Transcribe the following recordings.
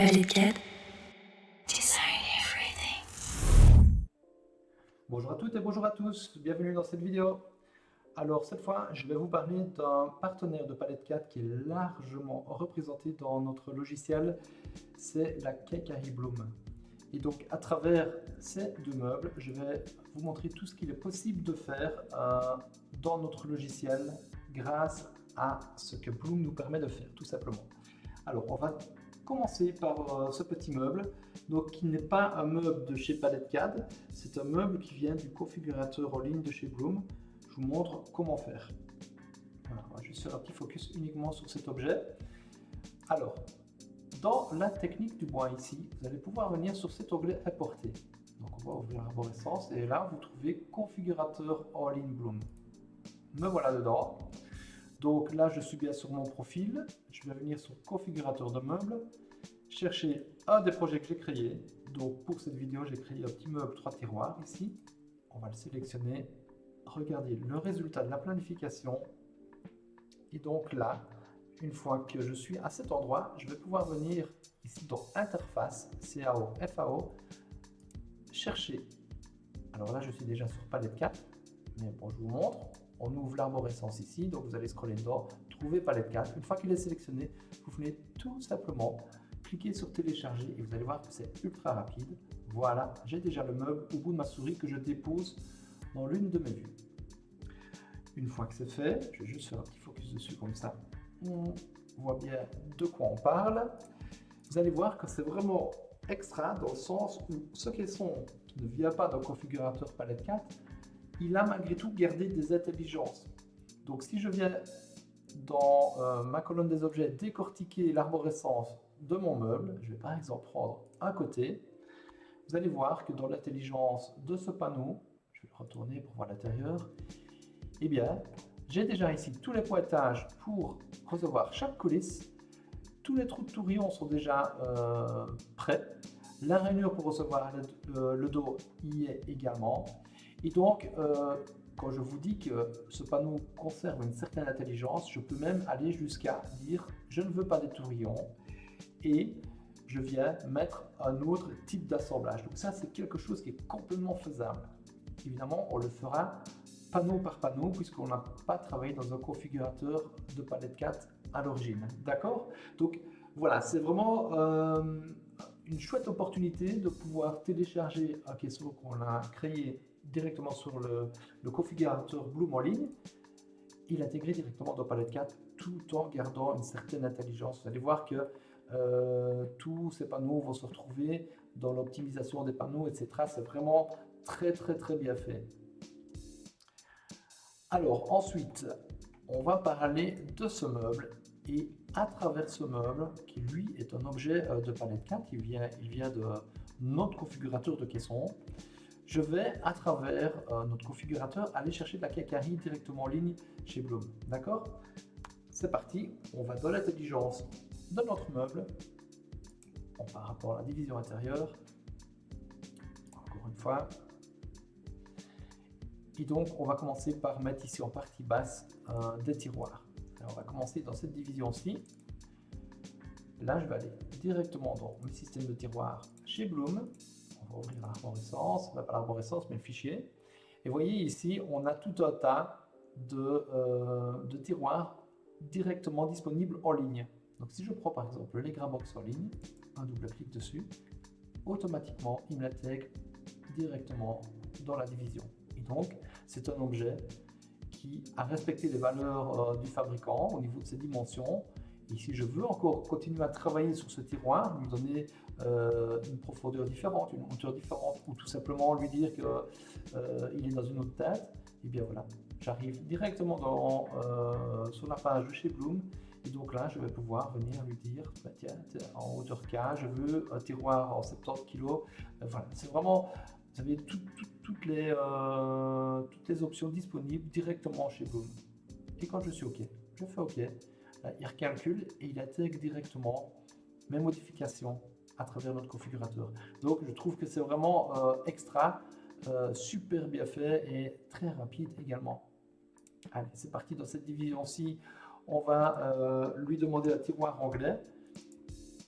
Palette Design Everything. Bonjour à toutes et bonjour à tous, bienvenue dans cette vidéo. Alors cette fois, je vais vous parler d'un partenaire de Palette 4 qui est largement représenté dans notre logiciel, c'est la Kaykari Bloom. Et donc à travers ces deux meubles, je vais vous montrer tout ce qu'il est possible de faire dans notre logiciel grâce à ce que Bloom nous permet de faire, tout simplement. Alors on va commencer par ce petit meuble, donc qui n'est pas un meuble de chez Palette 4, c'est un meuble qui vient du configurateur en ligne de chez Bloom. Je vous montre comment faire. Voilà, on va juste faire un petit focus uniquement sur cet objet. Alors, dans la technique du bois ici, vous allez pouvoir venir sur cet onglet importer. Donc on va ouvrir l'arborescence et là vous trouvez configurateur en ligne Bloom. Me voilà dedans. Donc là je suis bien sur mon profil, je vais venir sur configurateur de meubles, chercher un des projets que j'ai créé. Donc pour cette vidéo j'ai créé un petit meuble 3 tiroirs ici. On va le sélectionner. Regardez le résultat de la planification. Et donc là, une fois que je suis à cet endroit, je vais pouvoir venir ici dans interface, CAO, FAO, chercher. Alors là, je suis déjà sur palette 4, mais bon, je vous montre. On ouvre l'arborescence ici, donc vous allez scroller dedans, trouver palette 4. Une fois qu'il est sélectionné, vous venez tout simplement cliquer sur télécharger et vous allez voir que c'est ultra rapide. Voilà, j'ai déjà le meuble au bout de ma souris que je dépose dans l'une de mes vues. Une fois que c'est fait, je vais juste faire un petit focus dessus comme ça. On voit bien de quoi on parle. Vous allez voir que c'est vraiment extra dans le sens où ce qui ne vient pas d'un configurateur palette 4, il a malgré tout gardé des intelligences. Donc si je viens dans ma colonne des objets décortiquer l'arborescence de mon meuble, je vais par exemple prendre un côté, vous allez voir que dans l'intelligence de ce panneau, je vais le retourner pour voir l'intérieur, eh bien, j'ai déjà ici tous les pointages pour recevoir chaque coulisse. Tous les trous de tourillon sont déjà prêts. La rainure pour recevoir le dos y est également. Et donc, quand je vous dis que ce panneau conserve une certaine intelligence, je peux même aller jusqu'à dire je ne veux pas des tourillons et je viens mettre un autre type d'assemblage. Donc ça, c'est quelque chose qui est complètement faisable. Évidemment, on le fera panneau par panneau puisqu'on n'a pas travaillé dans un configurateur de palette 4 à l'origine. D'accord? Donc voilà, c'est vraiment une chouette opportunité de pouvoir télécharger un caisson qu'on a créé directement sur le configurateur Bloom en ligne et l'intégrer directement dans palette 4 tout en gardant une certaine intelligence. Vous allez voir que tous ces panneaux vont se retrouver dans l'optimisation des panneaux, etc. C'est vraiment très bien fait. Alors ensuite, on va parler de ce meuble et à travers ce meuble, qui lui est un objet de palette 4, il vient de notre configurateur de caisson, je vais à travers notre configurateur aller chercher de la Kaykari directement en ligne chez Bloom. D'accord? C'est parti, on va dans l'intelligence de notre meuble, par rapport à la division intérieure, encore une fois. Et donc, on va commencer par mettre ici en partie basse des tiroirs. Alors, on va commencer dans cette division-ci. Là, je vais aller directement dans mes systèmes de tiroirs chez Bloom. On va ouvrir l'arborescence, pas l'arborescence, mais le fichier. Et vous voyez ici, on a tout un tas de tiroirs directement disponibles en ligne. Donc, si je prends par exemple les Grabox en ligne, un double clic dessus, automatiquement, il me l'intègre directement dans la division. Et donc, c'est un objet qui a respecté les valeurs du fabricant au niveau de ses dimensions. Et si je veux encore continuer à travailler sur ce tiroir, lui donner une profondeur différente, une hauteur différente, ou tout simplement lui dire qu'il est dans une autre tête, et bien voilà, j'arrive directement sur la page de chez Bloom. Et donc là, je vais pouvoir venir lui dire, bah, tiens, en hauteur K, je veux un tiroir en 70 kg. Voilà, c'est vraiment, vous avez toutes les options disponibles directement chez Bloom. Et quand je suis OK, je fais OK. Là, il recalcule et il intègre directement mes modifications à travers notre configurateur. Donc, je trouve que c'est vraiment extra, super bien fait et très rapide également. Allez, c'est parti dans cette division-ci. On va lui demander un tiroir anglais.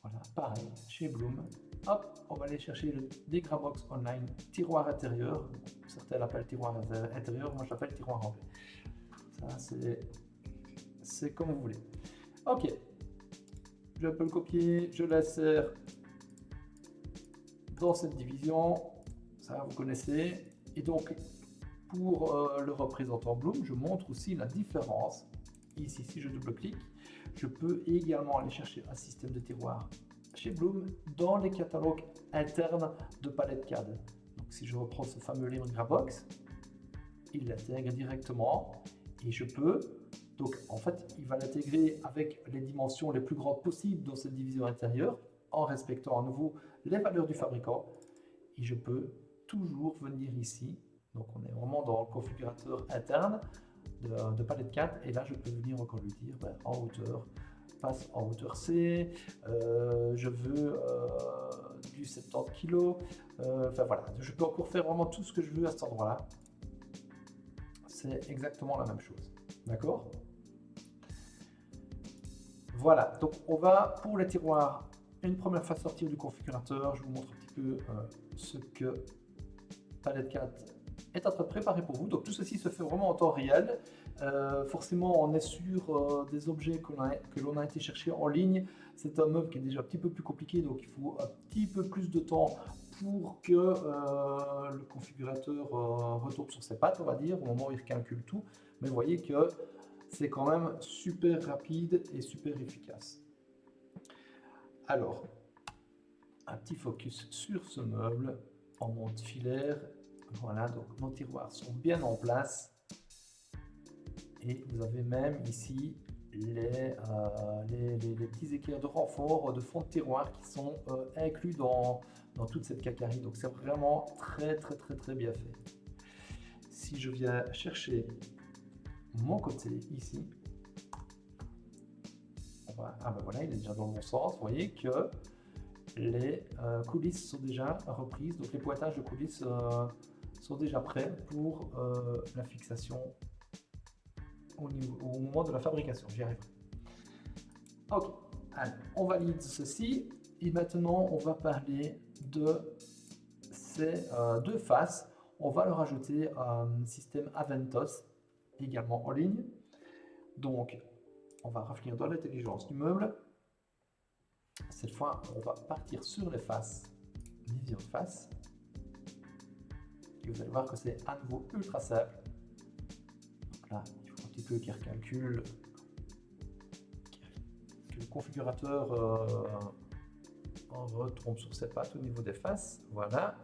Voilà, pareil, chez Bloom. Hop, on va aller chercher des Grabox Online, tiroir intérieur. Certains l'appellent tiroir intérieur, moi je l'appelle tiroir anglais. Ça, c'est comme vous voulez. Ok, je peux le copier, je l'insère dans cette division. Ça, vous connaissez. Et donc, pour le représentant Bloom, je montre aussi la différence. Ici, si je double-clique, je peux également aller chercher un système de tiroir chez Bloom dans les catalogues internes de Palette CAD. Donc, si je reprends ce fameux livre Grabox, il l'intègre directement et je peux. Donc, en fait, il va l'intégrer avec les dimensions les plus grandes possibles dans cette division intérieure en respectant à nouveau les valeurs du fabricant. Et je peux toujours venir ici. Donc, on est vraiment dans le configurateur interne de Palette 4 et là je peux venir encore lui dire en hauteur, passe en hauteur C, je veux du 70 kg, enfin voilà, je peux encore faire vraiment tout ce que je veux à cet endroit là. C'est exactement la même chose, d'accord? Voilà, donc on va pour les tiroirs une première fois sortir du configurateur. Je vous montre un petit peu ce que Palette 4 est en train de préparer pour vous. Donc tout ceci se fait vraiment en temps réel. Forcément, on est sur des objets que l'on a été chercher en ligne. C'est un meuble qui est déjà un petit peu plus compliqué, donc il faut un petit peu plus de temps pour que le configurateur retombe sur ses pattes, on va dire, au moment où il calcule tout. Mais vous voyez que c'est quand même super rapide et super efficace. Alors, un petit focus sur ce meuble en monte filaire. Voilà, donc nos tiroirs sont bien en place et vous avez même ici les petits équerres de renfort de fond de tiroir qui sont inclus dans toute cette cacarie. Donc c'est vraiment très bien fait. Si je viens chercher mon côté ici, ah ben voilà, il est déjà dans le bon sens. Vous voyez que les coulisses sont déjà reprises, donc les pointages de coulisses sont déjà prêts pour la fixation au moment de la fabrication. J'y arriverai. Ok, allez, on valide ceci et maintenant on va parler de ces deux faces. On va leur ajouter un système Aventos également en ligne. Donc on va revenir dans l'intelligence du meuble. Cette fois on va partir sur les faces, vision de face. Et vous allez voir que c'est à nouveau ultra simple. Donc là, il faut un petit peu qu'il recalcule, que le configurateur retombe sur ses pattes au niveau des faces. Voilà.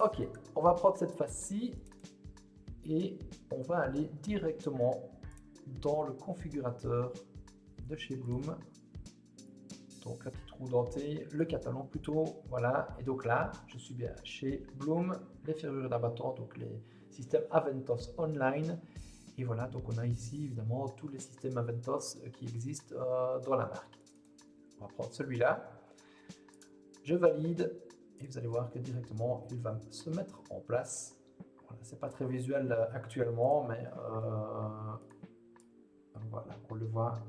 Ok, on va prendre cette face-ci et on va aller directement dans le configurateur de chez Bloom. Donc un petit trou denté, le catalogue plutôt, voilà. Et donc là, je suis bien chez Bloom, les ferrures d'abattant, donc les systèmes Aventos Online. Et voilà, donc on a ici évidemment tous les systèmes Aventos qui existent dans la marque. On va prendre celui-là. Je valide et vous allez voir que directement il va se mettre en place. Voilà, c'est pas très visuel actuellement, mais voilà, on le voit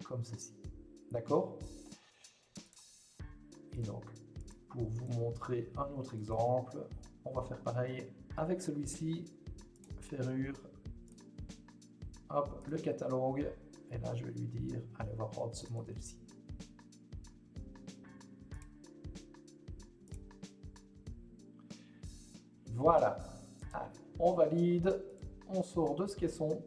comme ceci. D'accord? Et donc, pour vous montrer un autre exemple, on va faire pareil avec celui-ci, ferrure, hop, le catalogue, et là je vais lui dire, allez, on va prendre ce modèle-ci. Voilà, allez, on valide, on sort de ce caisson.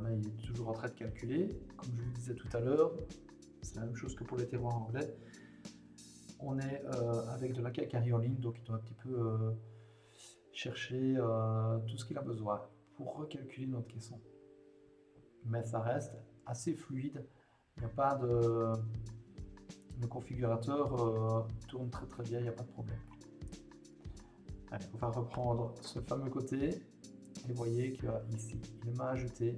Là, il est toujours en train de calculer. Comme je vous disais tout à l'heure, c'est la même chose que pour les tiroirs anglais. On est avec de la cacarie en ligne, donc il doit un petit peu chercher tout ce qu'il a besoin pour recalculer notre caisson. Mais ça reste assez fluide. Il n'y a pas de... Le configurateur tourne très bien, il n'y a pas de problème. Allez, on va reprendre ce fameux côté. Et vous voyez qu'ici, il m'a ajouté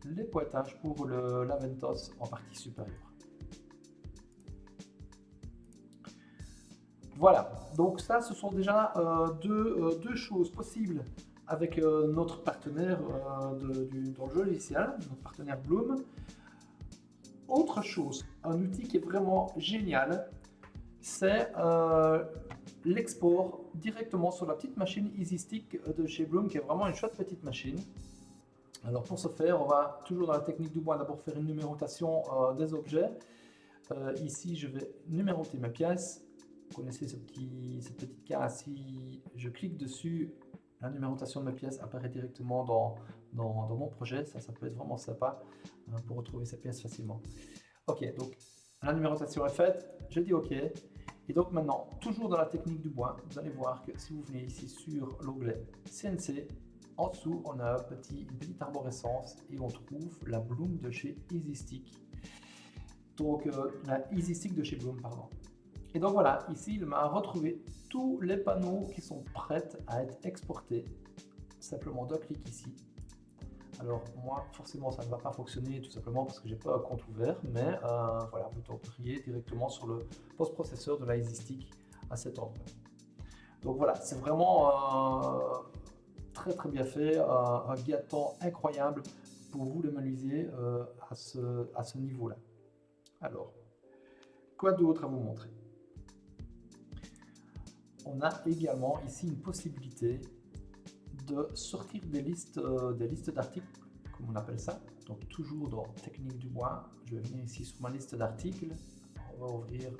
les pointages pour l'Aventos en partie supérieure. Voilà, donc ça, ce sont déjà deux choses possibles avec notre partenaire dans le logiciel, notre partenaire Bloom. Autre chose, un outil qui est vraiment génial, c'est l'export directement sur la petite machine EasyStick de chez Bloom, qui est vraiment une chouette petite machine. Alors pour ce faire, on va toujours dans la technique du bois d'abord faire une numérotation des objets. Ici, je vais numéroter mes pièces. Vous connaissez cette petite case, si je clique dessus, la numérotation de mes pièces apparaît directement dans mon projet. Ça peut être vraiment sympa pour retrouver ces pièces facilement. Ok, donc la numérotation est faite, je dis ok. Et donc maintenant, toujours dans la technique du bois, vous allez voir que si vous venez ici sur l'onglet CNC, en dessous, on a une petite arborescence et on trouve la Bloom de chez EasyStick. Donc la EasyStick de chez Bloom, pardon. Et donc voilà, ici il m'a retrouvé tous les panneaux qui sont prêts à être exportés. Simplement deux clics ici. Alors moi, forcément, ça ne va pas fonctionner tout simplement parce que j'ai pas un compte ouvert, mais voilà, vous toperiez directement sur le post-processeur de la EasyStick à cet endroit. Donc voilà, c'est vraiment très bien fait, un gain de temps incroyable pour vous le menuisier à ce niveau-là. Alors, quoi d'autre à vous montrer? On a également ici une possibilité de sortir des listes d'articles, comme on appelle ça. Donc toujours dans technique du bois, je vais venir ici sur ma liste d'articles, on va ouvrir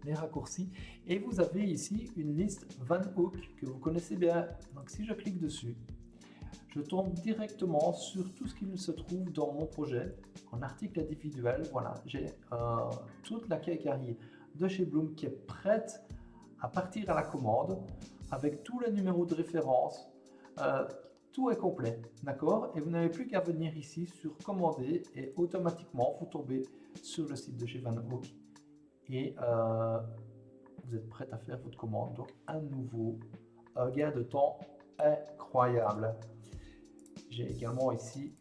les raccourcis et vous avez ici une liste Van Hook que vous connaissez bien. Donc si je clique dessus, je tombe directement sur tout ce qu'il se trouve dans mon projet en article individuel. Voilà, j'ai toute la cahier de chez Bloom qui est prête à partir à la commande avec tous les numéros de référence. Tout est complet, d'accord? Et vous n'avez plus qu'à venir ici sur commander et automatiquement vous tombez sur le site de chez Van Hook et vous êtes prêt à faire votre commande. Donc à nouveau, un gain de temps incroyable. J'ai également ici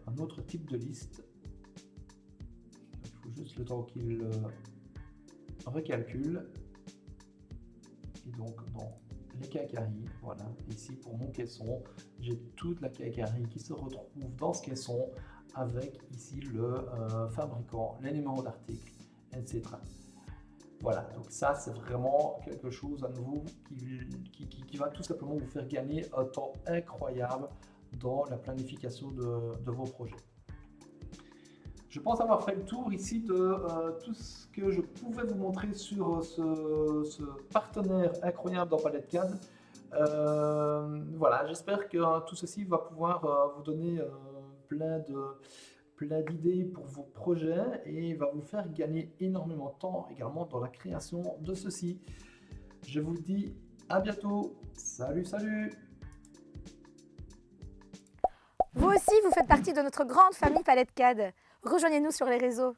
un autre type de liste. Il faut juste le temps qu'il recalcule. Et donc dans les cacaries, voilà, ici pour mon caisson, j'ai toute la cacarie qui se retrouve dans ce caisson avec ici le fabricant, les numéros d'articles, etc. Voilà, donc ça c'est vraiment quelque chose à nouveau qui va tout simplement vous faire gagner un temps incroyable dans la planification de vos projets. Je pense avoir fait le tour ici de tout ce que je pouvais vous montrer sur ce partenaire incroyable dans Palette CAD. Voilà, j'espère que tout ceci va pouvoir vous donner plein d'idées pour vos projets et va vous faire gagner énormément de temps également dans la création de ceci. Je vous dis à bientôt. Salut, salut! Vous aussi, vous faites partie de notre grande famille Palette CAD. Rejoignez-nous sur les réseaux.